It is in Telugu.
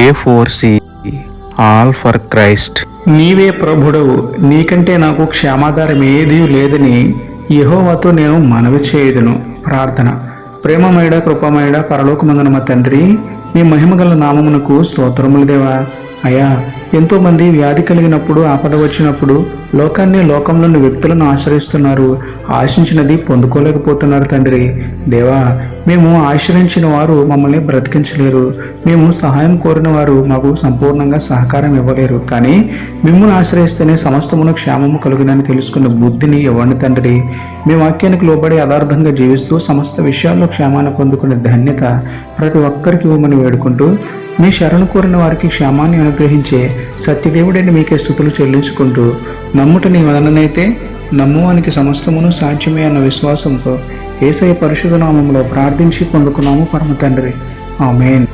A4C all for Christ. నీవే ప్రభుడవు, నీకంటే నాకు క్షేమాధారం ఏదీ లేదని యెహోవాతో నేను మనవి చేయుదును. ప్రార్థన. ప్రేమమయుడ, కృపమయుడ, పరలోకమందున మా తండ్రి, మీ మహిమగల నామమునకు స్తోత్రములు దేవా. అయ్యా, ఎంతోమంది వ్యాధి కలిగినప్పుడు, ఆపద వచ్చినప్పుడు లోకంలోని వ్యక్తులను ఆశ్రయిస్తున్నారు. ఆశించినది పొందుకోలేకపోతున్నారు తండ్రి. దేవా, మేము ఆశ్రయించిన వారు మమ్మల్ని బ్రతికించలేరు. మేము సహాయం కోరిన వారు మాకు సంపూర్ణంగా సహకారం ఇవ్వలేరు. కానీ మిమ్మల్ని ఆశ్రయిస్తేనే సమస్తమును క్షేమము కలుగునని తెలుసుకున్న బుద్ధిని ఇవ్వండి తండ్రి. మీ వాక్యానికి లోబడి యథార్థంగా జీవిస్తూ సమస్త విషయాల్లో క్షేమాన్ని పొందుకునే ధన్యత ప్రతి ఒక్కరికి ఇవ్వమని వేడుకుంటూ, మీ శరణు కోరిన వారికి క్షేమాన్ని అనుగ్రహించే సత్యదేవుడని మీకే స్తుతులు చెల్లించుకుంటూ, నమ్ముట నీ వలననైతే నమ్మువానికి సమస్తమును సాధ్యమే అన్న విశ్వాసంతో యేసయ్య పరిశుద్ధ నామములో ప్రార్థించి పొందుకున్నాము పరమ తండ్రి. ఆమేన్.